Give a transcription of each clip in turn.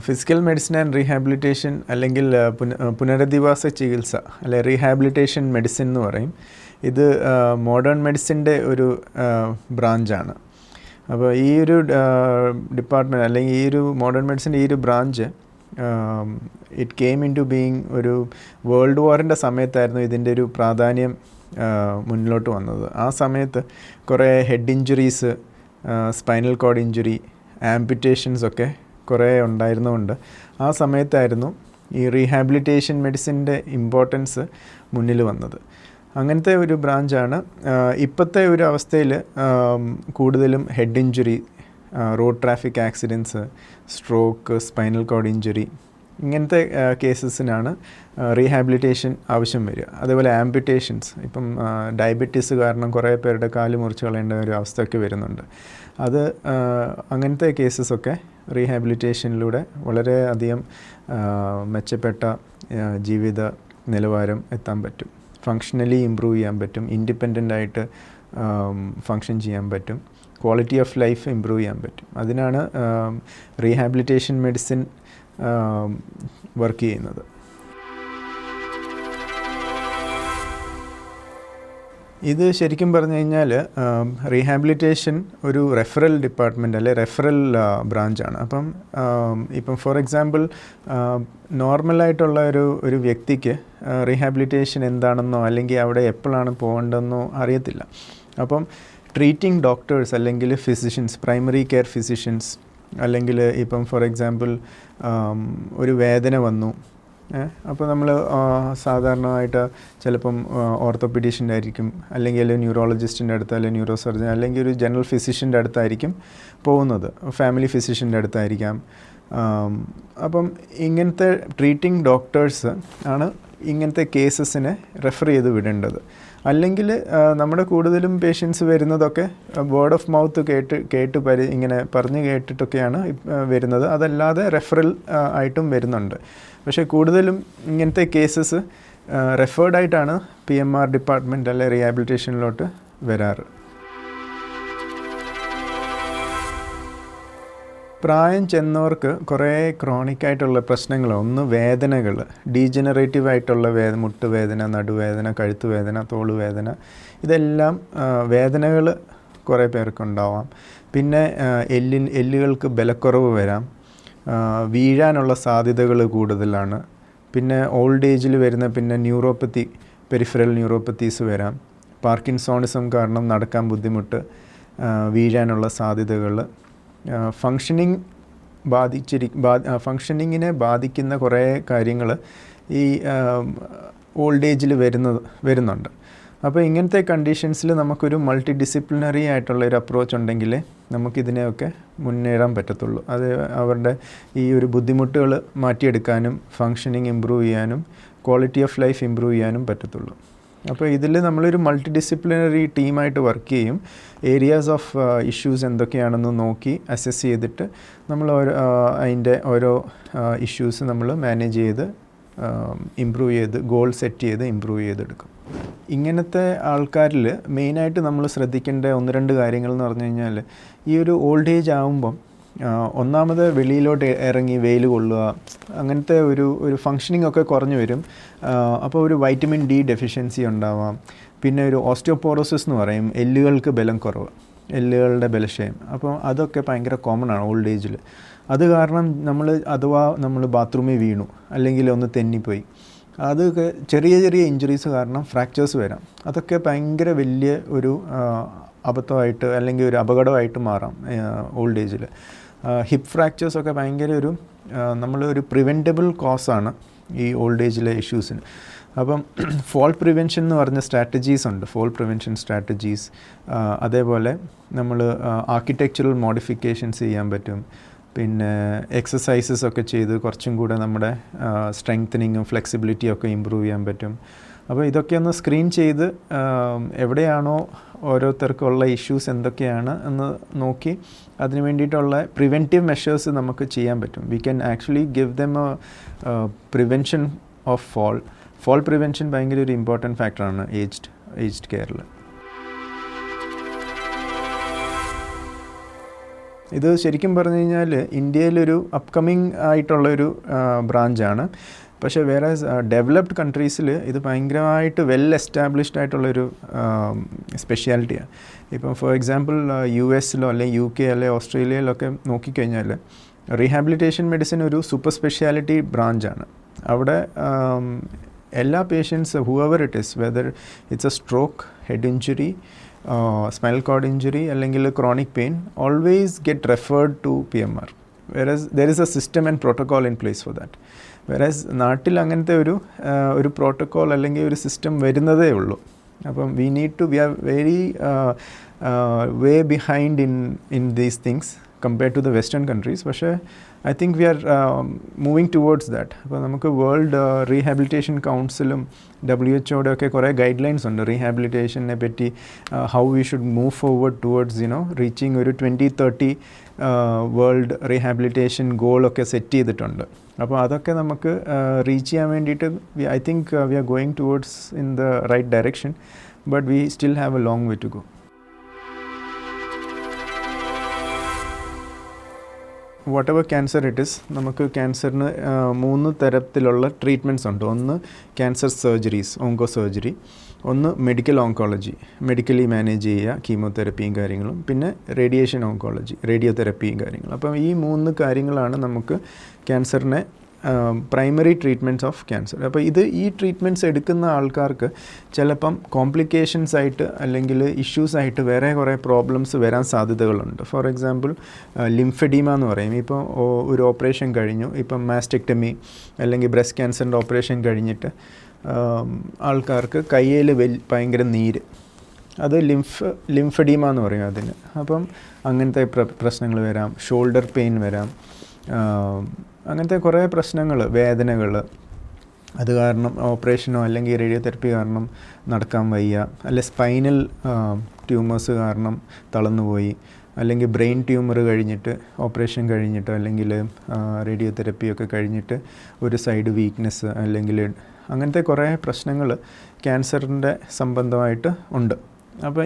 Physical medicine and rehabilitation അല്ലെങ്കിൽ പുനരധിവാസ ചികിത്സ അല്ലെ റീഹാബിലിറ്റേഷൻ മെഡിസിൻ എന്ന് പറയും. ഇത് മോഡേൺ മെഡിസിൻ്റെ ഒരു ബ്രാഞ്ചാണ്. അപ്പോൾ ഈ ഒരു ഡിപ്പാർട്ട്മെൻറ്റ് അല്ലെങ്കിൽ ഈ ഒരു മോഡേൺ മെഡിസിൻ്റെ ഈ ഒരു branch it came into being ഒരു വേൾഡ് വാറിൻ്റെ സമയത്തായിരുന്നു ഇതിൻ്റെ ഒരു പ്രാധാന്യം മുന്നിലോട്ട് വന്നത്. ആ സമയത്ത് കുറേ head injuries, spinal cord injury, amputations ഒക്കെ കുറേ ഉണ്ടായിരുന്നുകൊണ്ട് ആ സമയത്തായിരുന്നു ഈ റീഹാബിലിറ്റേഷൻ മെഡിസിൻ്റെ ഇമ്പോർട്ടൻസ് മുന്നിൽ വന്നത്. അങ്ങനത്തെ ഒരു ബ്രാഞ്ചാണ്. ഇപ്പോഴത്തെ ഒരു അവസ്ഥയിൽ കൂടുതലും head injury, road traffic accidents, stroke, spinal cord injury ഇങ്ങനത്തെ കേസസിനാണ് റീഹാബിലിറ്റേഷൻ ആവശ്യം വരിക. അതേപോലെ ആംപുറ്റേഷൻസ്, ഇപ്പം ഡയബറ്റീസ് കാരണം കുറേ പേരുടെ കാല് മുറിച്ച് കളയേണ്ട ഒരു അവസ്ഥയൊക്കെ വരുന്നുണ്ട്. അത് അങ്ങനത്തെ കേസസൊക്കെ റീഹാബിലിറ്റേഷനിലൂടെ വളരെയധികം മെച്ചപ്പെട്ട ജീവിത നിലവാരം എത്താൻ പറ്റും. ഫങ്ഷണലി ഇമ്പ്രൂവ് ചെയ്യാൻ പറ്റും, ഇൻഡിപെൻഡൻ്റായിട്ട് ഫങ്ഷൻ ചെയ്യാൻ പറ്റും, ക്വാളിറ്റി ഓഫ് ലൈഫ് ഇമ്പ്രൂവ് ചെയ്യാൻ പറ്റും. അതിനാണ് റീഹാബിലിറ്റേഷൻ മെഡിസിൻ വർക്ക് ചെയ്യുന്നത്. ഇത് ശരിക്കും പറഞ്ഞു കഴിഞ്ഞാൽ റീഹാബിലിറ്റേഷൻ ഒരു റെഫറൽ ഡിപ്പാർട്ട്മെൻറ്റ് അല്ലെ റെഫറൽ ബ്രാഞ്ചാണ്. ഇപ്പം ഫോർ എക്സാമ്പിൾ നോർമലായിട്ടുള്ള ഒരു വ്യക്തിക്ക് റീഹാബിലിറ്റേഷൻ എന്താണെന്നോ അല്ലെങ്കിൽ അവിടെ എപ്പോഴാണ് പോകേണ്ടതെന്നോ അറിയത്തില്ല. അപ്പം ട്രീറ്റിംഗ് ഡോക്ടേഴ്സ് അല്ലെങ്കിൽ ഫിസിഷ്യൻസ്, പ്രൈമറി കെയർ ഫിസിഷ്യൻസ്, അല്ലെങ്കിൽ ഇപ്പം ഫോർ എക്സാമ്പിൾ ഒരു വേദന വന്നു, അപ്പോൾ നമ്മൾ സാധാരണമായിട്ട് ചിലപ്പം ഓർത്തോപീഡീഷ്യൻ്റെ ആയിരിക്കും, അല്ലെങ്കിൽ ന്യൂറോളജിസ്റ്റിൻ്റെ അടുത്ത്, അല്ലെങ്കിൽ ന്യൂറോ സർജൻ, അല്ലെങ്കിൽ ഒരു ജനറൽ ഫിസിഷ്യൻ്റെ അടുത്തായിരിക്കും പോകുന്നത്, ഫാമിലി ഫിസിഷ്യൻ്റെ അടുത്തായിരിക്കാം. അപ്പം ഇങ്ങനത്തെ ട്രീറ്റിംഗ് ഡോക്ടേഴ്സ് ആണ് ഇങ്ങനത്തെ കേസസിനെ റെഫർ ചെയ്ത് വിടേണ്ടത്. അല്ലെങ്കിൽ നമ്മുടെ കൂടുതലും പേഷ്യൻസ് വരുന്നതൊക്കെ വേർഡ് ഓഫ് മൗത്ത് കേട്ട് ഇങ്ങനെ പറഞ്ഞ് കേട്ടിട്ടൊക്കെയാണ് വരുന്നത്. അതല്ലാതെ റെഫറൽ ആയിട്ടും വരുന്നുണ്ട്. പക്ഷേ കൂടുതലും ഇങ്ങനത്തെ കേസസ് റെഫേർഡ് ആയിട്ടാണ് PMR ഡിപ്പാർട്ട്മെൻറ്റ് അല്ലെ റീഹാബിലിറ്റേഷനിലോട്ട് വരാറ്. പ്രായം ചെന്നവർക്ക് കുറേ ക്രോണിക്കായിട്ടുള്ള പ്രശ്നങ്ങൾ, ഒന്ന് വേദനകൾ, ഡീജനറേറ്റീവ് ആയിട്ടുള്ള മുട്ടുവേദന, നടുവേദന, കഴുത്തുവേദന, തോളുവേദന, ഇതെല്ലാം വേദനകൾ കുറേ പേർക്കുണ്ടാവാം. പിന്നെ എല്ലുകൾക്ക് ബലക്കുറവ് വരാം, വീഴാനുള്ള സാധ്യതകൾ കൂടുതലാണ്. പിന്നെ ഓൾഡ് ഏജിൽ വരുന്ന പിന്നെ ന്യൂറോപ്പത്തി, പെരിഫറൽ ന്യൂറോപ്പത്തീസ് വരാം. പാർക്കിൻസോണിസം കാരണം നടക്കാൻ ബുദ്ധിമുട്ട്, വീഴാനുള്ള സാധ്യതകൾ, ഫങ്ഷനിങ്ങിനെ ബാധിക്കുന്ന കുറേ കാര്യങ്ങൾ ഈ ഓൾഡ് ഏജിൽ വരുന്നുണ്ട്. അപ്പോൾ ഇങ്ങനത്തെ കണ്ടീഷൻസിൽ നമുക്കൊരു മൾട്ടി ഡിസിപ്ലിനറി ആയിട്ടുള്ള ഒരു അപ്രോച്ച് ഉണ്ടെങ്കിൽ നമുക്കിതിനെയൊക്കെ മുന്നേറാൻ പറ്റത്തുള്ളൂ. അത് അവരുടെ ഈ ഒരു ബുദ്ധിമുട്ടുകൾ മാറ്റിയെടുക്കാനും ഫങ്ഷനിങ് ഇമ്പ്രൂവ് ചെയ്യാനും ക്വാളിറ്റി ഓഫ് ലൈഫ് ഇമ്പ്രൂവ് ചെയ്യാനും പറ്റത്തുള്ളൂ. അപ്പോൾ ഇതിൽ നമ്മളൊരു മൾട്ടി ഡിസിപ്ലിനറി ടീമായിട്ട് വർക്ക് ചെയ്യും. ഏരിയാസ് ഓഫ് ഇഷ്യൂസ് എന്തൊക്കെയാണെന്ന് നോക്കി അസസ് ചെയ്തിട്ട് നമ്മൾ അതിൻ്റെ ഓരോ ഇഷ്യൂസ് നമ്മൾ മാനേജ് ചെയ്ത് ഇമ്പ്രൂവ് ചെയ്ത് ഗോൾ സെറ്റ് ചെയ്ത് ഇമ്പ്രൂവ് ചെയ്തെടുക്കും. ഇങ്ങനത്തെ ആൾക്കാരിൽ മെയിനായിട്ട് നമ്മൾ ശ്രദ്ധിക്കേണ്ട 1-2 കാര്യങ്ങൾ എന്ന് പറഞ്ഞു കഴിഞ്ഞാൽ, ഈ ഒരു ഓൾഡ് ഏജ് ആകുമ്പം ഒന്നാമത് വെളിയിലോട്ട് ഇറങ്ങി വെയിൽ കൊള്ളുക, അങ്ങനത്തെ ഒരു ഫങ്ഷനിങ് ഒക്കെ കുറഞ്ഞു വരും. അപ്പോൾ ഒരു വൈറ്റമിൻ D ഡെഫിഷ്യൻസി ഉണ്ടാവാം. പിന്നെ ഒരു ഓസ്റ്റിയോപോറോസിസ് എന്ന് പറയും, എല്ലുകൾക്ക് ബലം കുറവ്, എല്ലുകളുടെ ബലക്ഷയം. അപ്പോൾ അതൊക്കെ ഭയങ്കര കോമൺ ആണ് ഓൾഡ് ഏജിൽ. അത് കാരണം നമ്മൾ ബാത്റൂമിൽ വീണു അല്ലെങ്കിൽ ഒന്ന് തെന്നിപ്പോയി, അതൊക്കെ ചെറിയ ഇഞ്ചുറീസ് കാരണം ഫ്രാക്ചേഴ്സ് വരാം. അതൊക്കെ ഭയങ്കര വലിയ ഒരു അബദ്ധമായിട്ട് അല്ലെങ്കിൽ ഒരു അപകടമായിട്ട് മാറാം ഓൾഡ് ഏജിൽ. ഹിപ്പ് ഫ്രാക്ചേഴ്സൊക്കെ ഭയങ്കര നമ്മളൊരു പ്രിവെൻറ്റബിൾ കോസാണ് ഈ ഓൾഡ് ഏജിലെ ഇഷ്യൂസിന്. അപ്പം ഫോൾ പ്രിവെൻഷൻ എന്ന് പറഞ്ഞ സ്ട്രാറ്റജീസ് ഉണ്ട്, ഫോൾ പ്രിവെൻഷൻ സ്ട്രാറ്റജീസ്. അതേപോലെ നമ്മൾ ആർക്കിടെക്ചറൽ മോഡിഫിക്കേഷൻസ് ചെയ്യാൻ പറ്റും. പിന്നെ എക്സസൈസസ് ഒക്കെ ചെയ്ത് കുറച്ചും കൂടെ നമ്മുടെ സ്ട്രെങ്തനിങ്ങും ഫ്ലെക്സിബിലിറ്റിയും ഒക്കെ ഇമ്പ്രൂവ് ചെയ്യാൻ പറ്റും. അപ്പോൾ ഇതൊക്കെ ഒന്ന് സ്ക്രീൻ ചെയ്ത് എവിടെയാണോ ഓരോരുത്തർക്കുള്ള ഇഷ്യൂസ് എന്തൊക്കെയാണ് എന്ന് നോക്കി അതിന് വേണ്ടിയിട്ടുള്ള പ്രിവെൻറ്റീവ് മെഷേഴ്സ് നമുക്ക് ചെയ്യാൻ പറ്റും. We can actually give them prevention of fall prevention ഭയങ്കര ഒരു ഇമ്പോർട്ടൻറ്റ് ഫാക്ടറാണ് ഏജ്ഡ് കെയറിൽ. ഇത് ശരിക്കും പറഞ്ഞു കഴിഞ്ഞാൽ ഇന്ത്യയിലൊരു അപ്കമിങ് ആയിട്ടുള്ളൊരു ബ്രാഞ്ചാണ്. പക്ഷേ വേറെ ഡെവലപ്ഡ് കൺട്രീസിൽ ഇത് ഭയങ്കരമായിട്ട് വെൽ എസ്റ്റാബ്ലിഷ്ഡ് ആയിട്ടുള്ളൊരു സ്പെഷ്യാലിറ്റിയാണ്. ഇപ്പം ഫോർ എക്സാമ്പിൾ US-ലോ അല്ലെങ്കിൽ UK അല്ലെങ്കിൽ ഓസ്ട്രേലിയയിലൊക്കെ നോക്കിക്കഴിഞ്ഞാൽ റീഹാബിലിറ്റേഷൻ മെഡിസിൻ ഒരു സൂപ്പർ സ്പെഷ്യാലിറ്റി ബ്രാഞ്ചാണ്. അവിടെ എല്ലാ patients whoever it is, whether it's a stroke, head injury, spinal cord injury അല്ലെങ്കിൽ chronic pain, always get referred to PMR. Whereas there is a system and protocol in place for that. Whereas നാട്ടിൽ അങ്ങനത്തെ ഒരു protocol അല്ലെങ്കിൽ ഒരു system വരുന്നതേ ഉള്ളൂ. അപ്പം we are very way behind in these things compared to the western countries. പക്ഷേ I think we are moving towards that. അപ്പോൾ നമുക്ക് വേൾഡ് റീഹാബിലിറ്റേഷൻ കൗൺസിലും WHO ഒക്കെ കുറേ ഗൈഡ് ലൈൻസ് ഉണ്ട് റീഹാബിലിറ്റേഷനെ പറ്റി, how we should move forward towards reaching ഒരു 2030 world rehabilitation ഗോളൊക്കെ set ചെയ്തിട്ടുണ്ട്. അപ്പോൾ അതൊക്കെ നമുക്ക് റീച്ച് ചെയ്യാൻ വേണ്ടിയിട്ട് I think we are going towards in the right direction, but we still have a long way to go. Whatever cancer it is, നമുക്ക് ക്യാൻസറിന് 3 തരത്തിലുള്ള ട്രീറ്റ്മെൻറ്റ്സ് ഉണ്ട്. ഒന്ന് ക്യാൻസർ സർജറീസ്, ഓങ്കോ സർജറി. ഒന്ന് മെഡിക്കൽ ഓങ്കോളജി, മെഡിക്കലി മാനേജ് ചെയ്യുക, കീമോതെറപ്പിയും കാര്യങ്ങളും. പിന്നെ റേഡിയേഷൻ ഓങ്കോളജി, റേഡിയോതെറപ്പിയും കാര്യങ്ങളും. അപ്പം ഈ 3 കാര്യങ്ങളാണ് നമുക്ക് ക്യാൻസറിനെ പ്രൈമറി ട്രീറ്റ്മെൻറ്റ്സ് ഓഫ് ക്യാൻസർ. അപ്പോൾ ഈ ട്രീറ്റ്മെൻറ്റ്സ് എടുക്കുന്ന ആൾക്കാർക്ക് ചിലപ്പം കോംപ്ലിക്കേഷൻസ് ആയിട്ട് അല്ലെങ്കിൽ ഇഷ്യൂസ് ആയിട്ട് വേറെ കുറേ പ്രോബ്ലംസ് വരാൻ സാധ്യതകളുണ്ട്. ഫോർ എക്സാമ്പിൾ ലിംഫെഡീമ എന്ന് പറയും. ഇപ്പോൾ ഒരു ഓപ്പറേഷൻ കഴിഞ്ഞു, ഇപ്പം മാസ്റ്റെക്ടമി അല്ലെങ്കിൽ ബ്രസ്റ്റ് ക്യാൻസറിൻ്റെ ഓപ്പറേഷൻ കഴിഞ്ഞിട്ട് ആൾക്കാർക്ക് കയ്യിൽ ഭയങ്കര നീര്, അത് ലിംഫെഡീമ എന്ന് പറയും അതിന്. അപ്പം അങ്ങനത്തെ പ്രശ്നങ്ങൾ വരാം. ഷോൾഡർ പെയിൻ വരാം, അങ്ങനത്തെ കുറേ പ്രശ്നങ്ങൾ, വേദനകൾ. അത് കാരണം ഓപ്പറേഷനോ അല്ലെങ്കിൽ റേഡിയോതെറപ്പി കാരണം നടക്കാൻ വയ്യ, അല്ലെ സ്പൈനൽ ട്യൂമേഴ്സ് കാരണം തളർന്നുപോയി, അല്ലെങ്കിൽ ബ്രെയിൻ ട്യൂമർ കഴിഞ്ഞിട്ട് ഓപ്പറേഷൻ കഴിഞ്ഞിട്ട് അല്ലെങ്കിൽ റേഡിയോതെറപ്പിയൊക്കെ കഴിഞ്ഞിട്ട് ഒരു സൈഡ് വീക്ക്നെസ്, അല്ലെങ്കിൽ അങ്ങനത്തെ കുറേ പ്രശ്നങ്ങൾ ക്യാൻസറിൻ്റെ സംബന്ധമായിട്ട് ഉണ്ട്. അപ്പോൾ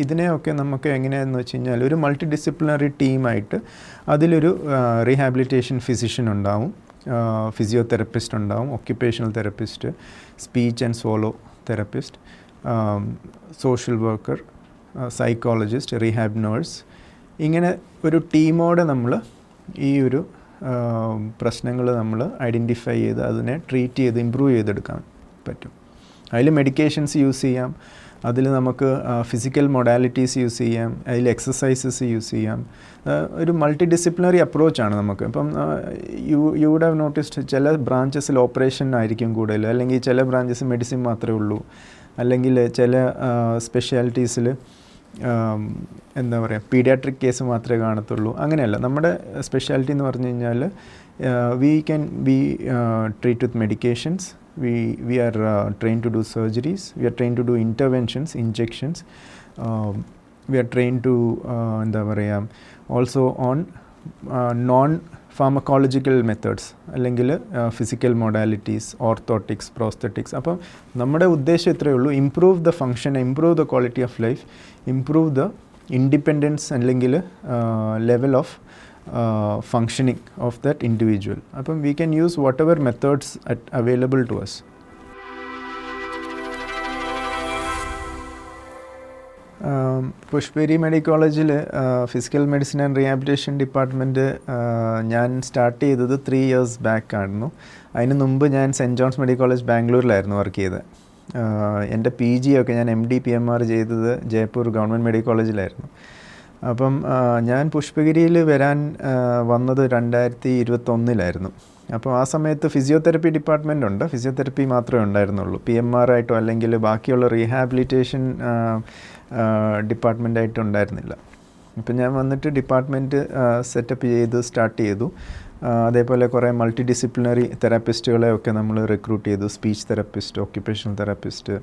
ഇതിനെയൊക്കെ നമുക്ക് എങ്ങനെയാണെന്ന് വെച്ച് കഴിഞ്ഞാൽ ഒരു മൾട്ടി ഡിസിപ്ലിനറി ടീമായിട്ട് അതിലൊരു റീഹാബിലിറ്റേഷൻ ഫിസിഷ്യൻ ഉണ്ടാവും, ഫിസിയോതെറപ്പിസ്റ്റ് ഉണ്ടാവും, occupational therapist, speech and സ്വോളോ therapist, social worker, psychologist, rehab nurse. ഇങ്ങനെ ഒരു ടീമോടെ നമ്മൾ ഈ ഒരു പ്രശ്നങ്ങൾ നമ്മൾ ഐഡൻറ്റിഫൈ ചെയ്ത് അതിനെ ട്രീറ്റ് ചെയ്ത് ഇമ്പ്രൂവ് ചെയ്തെടുക്കാൻ പറ്റും. അതിൽ മെഡിക്കേഷൻസ് യൂസ് ചെയ്യാം, അതിൽ നമുക്ക് ഫിസിക്കൽ മൊഡാലിറ്റീസ് യൂസ് ചെയ്യാം, അതിൽ എക്സസൈസസ് യൂസ് ചെയ്യാം. ഒരു മൾട്ടി ഡിസിപ്ലിനറി അപ്രോച്ചാണ് നമുക്ക്. ഇപ്പം യു വുഡ് ഹാവ് നോട്ടിസ്ഡ് ചില ബ്രാഞ്ചസിൽ ഓപ്പറേഷൻ ആയിരിക്കും കൂടുതൽ, അല്ലെങ്കിൽ ചില ബ്രാഞ്ചസ് മെഡിസിൻ മാത്രമേ ഉള്ളൂ, അല്ലെങ്കിൽ ചില സ്പെഷ്യാലിറ്റീസിൽ എന്താ പറയുക പീഡിയാട്രിക് കേസ് മാത്രമേ കാണത്തുള്ളൂ. അങ്ങനെയല്ല, നമ്മുടെ സ്പെഷ്യാലിറ്റി എന്ന് പറഞ്ഞു കഴിഞ്ഞാൽ we can be treat with medications. We are trained to do surgeries, we are trained to do interventions, injections, we are trained to also on non-pharmacological methods, അല്ലെങ്കിൽ physical modalities, orthotics, prosthetics. അപ്പം നമ്മുടെ ഉദ്ദേശം ഇത്രയേ ഉള്ളൂ, improve the function, improve the quality of life, improve the independence അല്ലെങ്കിൽ level of functioning of that individual. അപ്പം we can use whatever methods available to us. Pushpagiri Medical കോളേജിൽ physical medicine and rehabilitation department ഞാൻ start ചെയ്തത് 3 years back ആയിരുന്നു. അതിന് മുമ്പ് ഞാൻ Saint John's Medical College ബാംഗ്ലൂരിലായിരുന്നു വർക്ക് ചെയ്തത്. എൻ്റെ PG ഒക്കെ ഞാൻ MD PMR ചെയ്തത് ജയ്പൂർ ഗവൺമെൻറ് മെഡിക്കൽ കോളേജിലായിരുന്നു. അപ്പം ഞാൻ പുഷ്പഗിരിയിൽ വരാൻ വന്നത് 2021 അപ്പോൾ ആ സമയത്ത് ഫിസിയോതെറപ്പി ഡിപ്പാർട്ട്മെൻ്റ് ഉണ്ട്, ഫിസിയോതെറപ്പി മാത്രമേ ഉണ്ടായിരുന്നുള്ളൂ. PMR ആയിട്ടോ അല്ലെങ്കിൽ ബാക്കിയുള്ള റീഹാബിലിറ്റേഷൻ ഡിപ്പാർട്ട്മെൻറ്റായിട്ടും ഉണ്ടായിരുന്നില്ല. അപ്പം ഞാൻ വന്നിട്ട് ഡിപ്പാർട്ട്മെൻറ്റ് സെറ്റപ്പ് ചെയ്ത് സ്റ്റാർട്ട് ചെയ്തു. അതേപോലെ കുറേ മൾട്ടി ഡിസിപ്ലിനറി തെറാപ്പിസ്റ്റുകളെയൊക്കെ നമ്മൾ റിക്രൂട്ട് ചെയ്തു. സ്പീച്ച് തെറാപ്പിസ്റ്റ്, ഒക്യുപ്പേഷണൽ തെറാപ്പിസ്റ്റ്,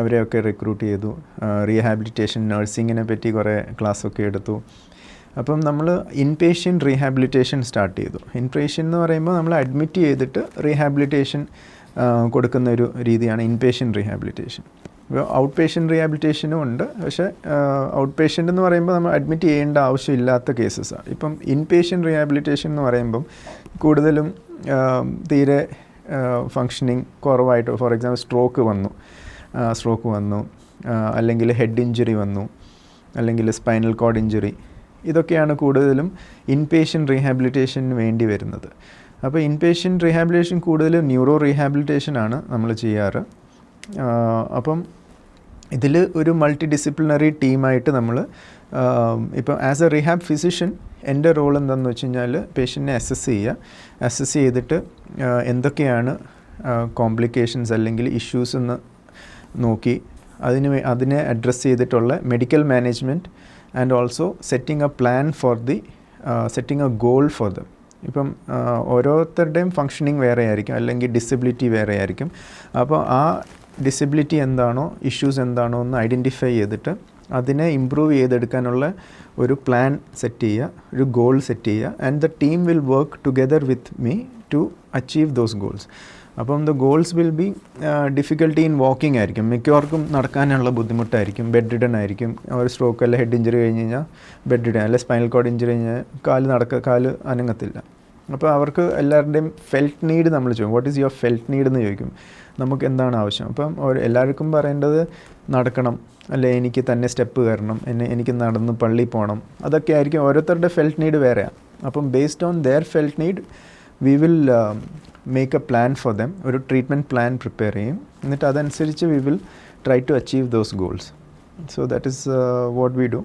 അവരെയൊക്കെ റിക്രൂട്ട് ചെയ്തു. റീഹാബിലിറ്റേഷൻ നഴ്സിങ്ങിനെ പറ്റി കുറേ ക്ലാസ്സൊക്കെ എടുത്തു. അപ്പം നമ്മൾ ഇൻപേഷ്യൻ്റ് റീഹാബിലിറ്റേഷൻ സ്റ്റാർട്ട് ചെയ്തു. ഇൻപേഷ്യൻ്റ് എന്ന് പറയുമ്പോൾ നമ്മൾ അഡ്മിറ്റ് ചെയ്തിട്ട് റീഹാബിലിറ്റേഷൻ കൊടുക്കുന്ന ഒരു രീതിയാണ് ഇൻപേഷ്യൻ്റ് റീഹാബിലിറ്റേഷൻ. ഔട്ട് പേഷ്യൻ്റ് റീഹാബിലിറ്റേഷനും ഉണ്ട്. പക്ഷേ ഔട്ട് പേഷ്യൻ്റ് എന്ന് പറയുമ്പോൾ നമ്മൾ അഡ്മിറ്റ് ചെയ്യേണ്ട ആവശ്യമില്ലാത്ത കേസസാണ്. ഇപ്പം ഇൻ പേഷ്യൻ്റ് റീഹാബിലിറ്റേഷൻ എന്ന് പറയുമ്പം കൂടുതലും തീരെ ഫങ്ഷനിങ് കുറവായിട്ട്, ഫോർ എക്സാമ്പിൾ സ്ട്രോക്ക് വന്നു, അല്ലെങ്കിൽ ഹെഡ് ഇഞ്ചുറി വന്നു, അല്ലെങ്കിൽ സ്പൈനൽ കോഡ് ഇഞ്ചുറി, ഇതൊക്കെയാണ് കൂടുതലും ഇൻ പേഷ്യൻ്റ് റീഹാബിലിറ്റേഷന് വേണ്ടി വരുന്നത്. അപ്പോൾ ഇൻ പേഷ്യൻ്റ് റീഹാബിലിറ്റേഷൻ കൂടുതലും ന്യൂറോ റീഹാബിലിറ്റേഷനാണ് നമ്മൾ ചെയ്യാറ്. അപ്പം ഇതിൽ ഒരു മൾട്ടി ഡിസിപ്ലിനറി ടീമായിട്ട് നമ്മൾ ഇപ്പോൾ ആസ് എ റീഹാബ് ഫിസിഷ്യൻ എൻ്റെ റോൾ എന്താണെന്ന് വെച്ച് കഴിഞ്ഞാൽ പേഷ്യൻറ്റിനെ അസസ് ചെയ്തിട്ട് എന്തൊക്കെയാണ് കോംപ്ലിക്കേഷൻസ് അല്ലെങ്കിൽ ഇഷ്യൂസ് എന്ന് നോക്കി അതിനെ അഡ്രസ്സ് ചെയ്തിട്ടുള്ള medical management and also setting A goal for them. ഇപ്പം ഓരോരുത്തരുടെയും ഫങ്ഷനിങ് വേറെ ആയിരിക്കും, അല്ലെങ്കിൽ ഡിസബിലിറ്റി വേറെ ആയിരിക്കും. അപ്പോൾ ആ ഡിസബിലിറ്റി എന്താണോ, ഇഷ്യൂസ് എന്താണോ എന്ന് ഐഡൻറ്റിഫൈ ചെയ്തിട്ട് അതിനെ ഇമ്പ്രൂവ് ചെയ്തെടുക്കാനുള്ള ഒരു പ്ലാൻ സെറ്റ് ചെയ്യുക, ഒരു ഗോൾ സെറ്റ് ചെയ്യുക. And the team will work together with me to achieve those goals. അപ്പം the goals will be difficulty in walking ആയിരിക്കും, മിക്കവർക്കും നടക്കാനുള്ള ബുദ്ധിമുട്ടായിരിക്കും, ബെഡ് റിഡൻ ആയിരിക്കും. ഒരു സ്ട്രോക്ക് അല്ല ഹെഡ് ഇഞ്ചുറി കഴിഞ്ഞ് കഴിഞ്ഞാൽ ബെഡ് റിഡൻ, അല്ലെ സ്പൈനൽ കോഡ് ഇഞ്ചുറി കഴിഞ്ഞാൽ കാല് അനങ്ങത്തില്ല. അപ്പോൾ അവർക്ക് എല്ലാവരുടെയും ഫെൽറ്റ് നീഡ് നമ്മൾ ചോദിക്കും, what is your felt need എന്ന് ചോദിക്കും, നമുക്ക് എന്താണ് ആവശ്യം. അപ്പം എല്ലാവർക്കും പറയേണ്ടത് നടക്കണം, അല്ലെ എനിക്ക് തന്നെ സ്റ്റെപ്പ് കയറണം, എനിക്ക് നടന്ന് പള്ളിയിൽ പോകണം, അതൊക്കെ ആയിരിക്കും. ഓരോരുത്തരുടെ ഫെൽറ്റ് നീഡ് വേറെയാണ്. അപ്പം based on their felt need we will make a plan for them, ഒരു ട്രീറ്റ്മെൻറ്റ് പ്ലാൻ പ്രിപ്പയർ ചെയ്യും. എന്നിട്ട് അതനുസരിച്ച് we will try to achieve those goals. So that is what we do.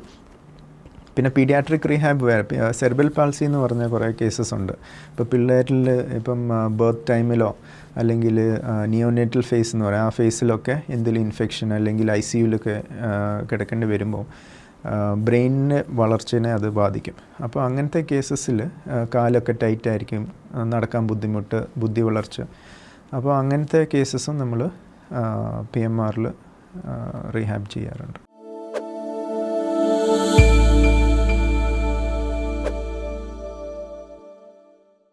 പിന്നെ പീഡിയാട്രിക് റീഹാബ് വേറെ, cerebral palsy എന്ന് പറഞ്ഞ കുറേ cases ഉണ്ട്. ഇപ്പോൾ പിള്ളേരിൽ ഇപ്പം ബർത്ത് ടൈമിലോ അല്ലെങ്കിൽ നിയോനേറ്റൽ ഫേസ് എന്ന് പറയും, ആ ഫേസിലൊക്കെ എന്തെങ്കിലും ഇൻഫെക്ഷൻ അല്ലെങ്കിൽ ICUലൊക്കെ കിടക്കേണ്ടി വരുമ്പോൾ ബ്രെയിനിൻ്റെ വളർച്ചയെ അത് ബാധിക്കും. അപ്പോൾ അങ്ങനത്തെ കേസസിൽ കാലൊക്കെ ടൈറ്റായിരിക്കും, നടക്കാൻ ബുദ്ധിമുട്ട്, ബുദ്ധി വളർച്ച. അപ്പോൾ അങ്ങനത്തെ കേസസും നമ്മൾ PMRൽ റീഹാബ് ചെയ്യാറുണ്ട്.